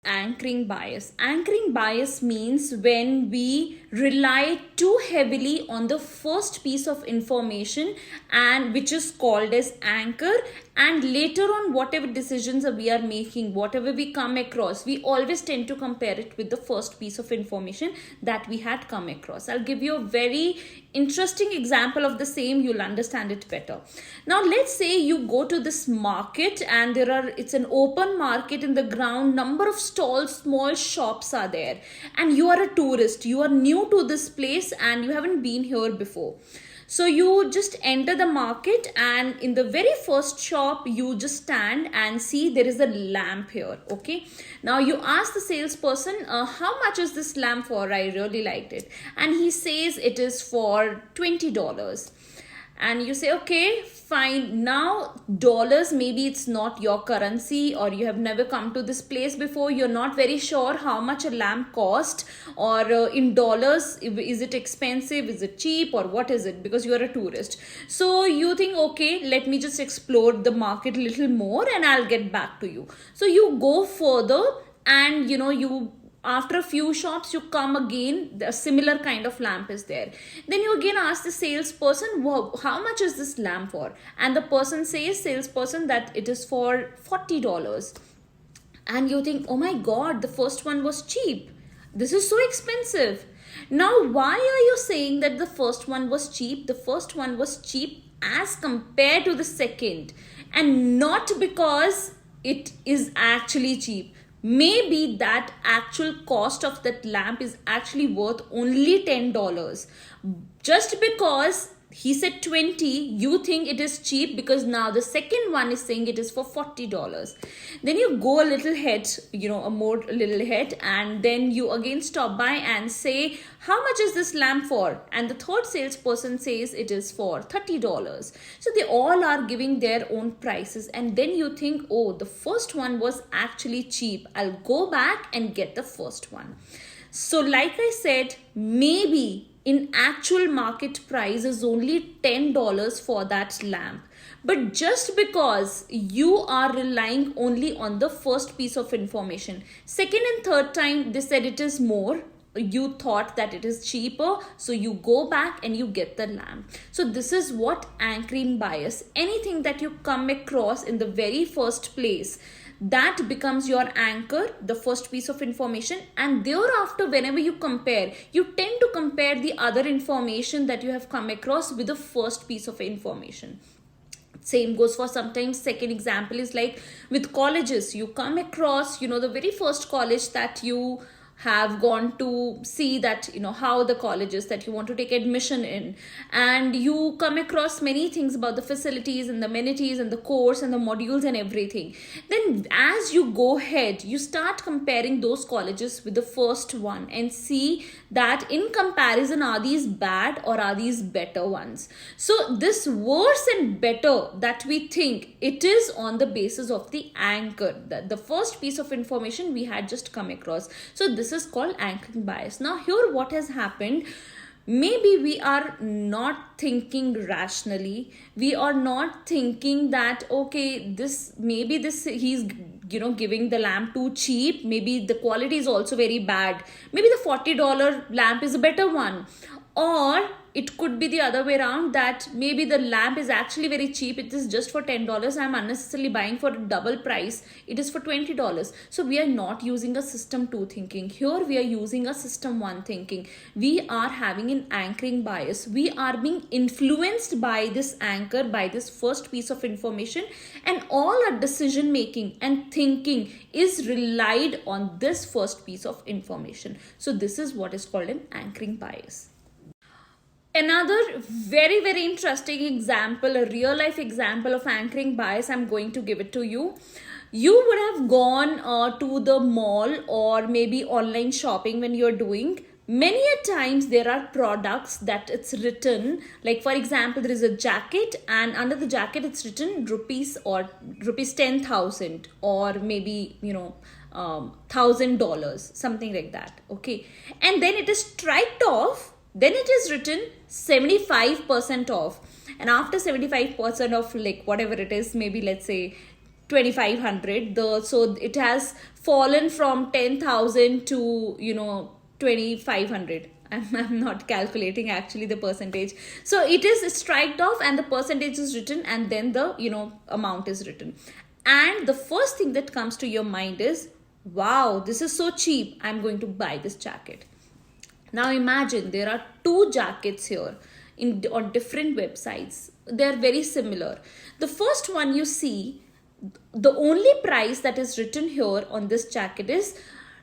anchoring bias? Anchoring bias means when we rely too heavily on the first piece of information, and which is called as anchor, and later on whatever decisions we are making, whatever we come across, we always tend to compare it with the first piece of information that we had come across. I'll give you a very interesting example of the same. You'll understand it better. Now let's say you go to this market, and it's an open market in the ground, number of stalls, small shops are there, and you are a tourist, you are new to this place and you haven't been here before. So you just enter the market, and in the very first shop you just stand and see there is a lamp here. Okay, now you ask the salesperson, how much is this lamp for? I really liked it. And he says it is for $20. And you say, okay, fine. Now dollars, maybe it's not your currency, or you have never come to this place before, you're not very sure how much a lamp cost, or in dollars, is it expensive, is it cheap, or what is it, because you're a tourist. So you think, okay, let me just explore the market a little more and I'll get back to you. So you go further, and after a few shops you come again, a similar kind of lamp is there. Then you again ask the salesperson, wow, how much is this lamp for? And the person says, salesperson, that it is for $40. And you think, oh my god, the first one was cheap, this is so expensive. Now why are you saying that the first one was cheap? The first one was cheap as compared to the second, and not because it is actually cheap. Maybe that actual cost of that lamp is actually worth only $10. Just because he said 20, you think it is cheap because now the second one is saying it is for $40. Then you go a little ahead, a little ahead, and then you again stop by and say, how much is this lamp for? And the third salesperson says it is for $30. So they all are giving their own prices, and then you think, oh, the first one was actually cheap, I'll go back and get the first one. So like I said, maybe in actual market price is only $10 for that lamp. But just because you are relying only on the first piece of information, second and third time they said it is more, you thought that it is cheaper, so you go back and you get the lamp. So this is what anchoring bias. Anything that you come across in the very first place, that becomes your anchor, the first piece of information, and thereafter whenever you compare, you tend to compare the other information that you have come across with the first piece of information. Same goes for sometimes. Second example is like with colleges. You come across, the very first college that you have gone to see, that how the colleges that you want to take admission in, and you come across many things about the facilities and the amenities and the course and the modules and everything. Then as you go ahead, you start comparing those colleges with the first one and see that in comparison, are these bad or are these better ones? So this worse and better that we think, it is on the basis of the anchor, the first piece of information we had just come across. So this is called anchoring bias. Now here what has happened, maybe we are not thinking rationally, we are not thinking that, okay, he's giving the lamp too cheap, maybe the quality is also very bad, maybe the $40 lamp is a better one. Or it could be the other way around, that maybe the lamp is actually very cheap, it is just for $10, I'm unnecessarily buying for a double price, it is for $20. So we are not using a system 2 thinking. Here we are using a system 1 thinking. We are having an anchoring bias. We are being influenced by this anchor, by this first piece of information, and all our decision making and thinking is relied on this first piece of information. So this is what is called an anchoring bias. Another very, very interesting example, a real life example of anchoring bias, I'm going to give it to you. You would have gone to the mall or maybe online shopping when you're doing. Many a times there are products that it's written, like for example, there is a jacket and under the jacket it's written rupees 10,000 or maybe, $1,000, something like that. Okay. And then it is striked off. Then it is written 75% off. And after 75% off, like whatever it is, maybe let's say 2500. So it has fallen from 10,000 to 2500. I'm not calculating actually the percentage. So it is striked off and the percentage is written, and then the amount is written. And the first thing that comes to your mind is, wow, this is so cheap, I'm going to buy this jacket. Now imagine there are two jackets here on different websites. They're very similar. The first one you see, the only price that is written here on this jacket is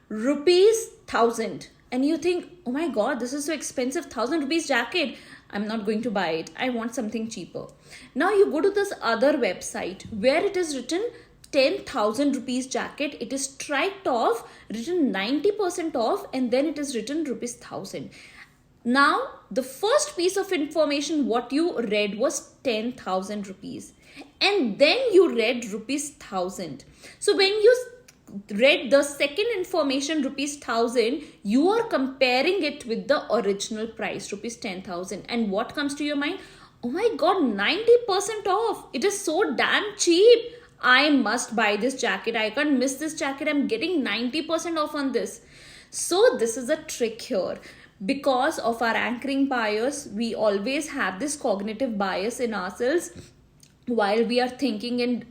rupees 1000. And you think, oh my god, this is so expensive, 1000 rupees jacket. I'm not going to buy it. I want something cheaper. Now you go to this other website where it is written 10,000 rupees jacket. It is striked off, written 90% off, and then it is written rupees 1000. Now, the first piece of information what you read was 10,000 rupees. And then you read rupees 1000. So when you read the second information rupees 1000, you are comparing it with the original price rupees 10,000. And what comes to your mind? Oh my god, 90% off. It is so damn cheap. I must buy this jacket. I can't miss this jacket. I'm getting 90% off on this. So this is a trick here. Because of our anchoring bias, we always have this cognitive bias in ourselves while we are thinking and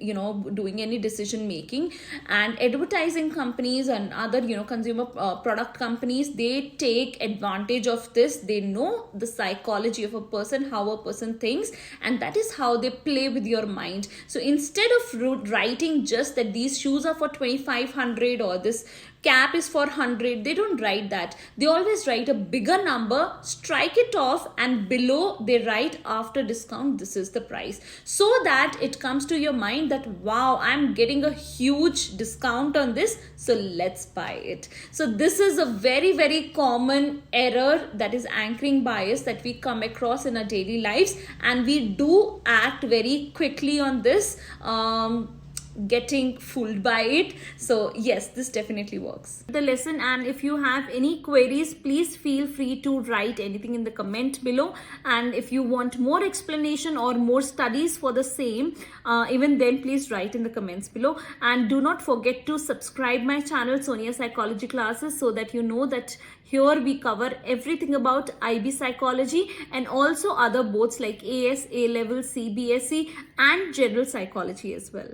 doing any decision making. And advertising companies and other consumer product companies, they take advantage of this. They know the psychology of a person, how a person thinks, and that is how they play with your mind. So instead of writing just that these shoes are for 2500 or this cap is for 100, they don't write that. They always write a bigger number, strike it off, and below they write after discount this is the price, so that it comes to your mind that wow, I'm getting a huge discount on this, so let's buy it. So this is a very, very common error, that is anchoring bias, that we come across in our daily lives, and we do act very quickly on this, getting fooled by it. So yes, this definitely works. The lesson, and if you have any queries, please feel free to write anything in the comment below. And if you want more explanation or more studies for the same, even then please write in the comments below. And do not forget to subscribe my channel Sonia Psychology Classes, so that you know that here we cover everything about IB psychology and also other boards like AS, A level, CBSE and general psychology as well.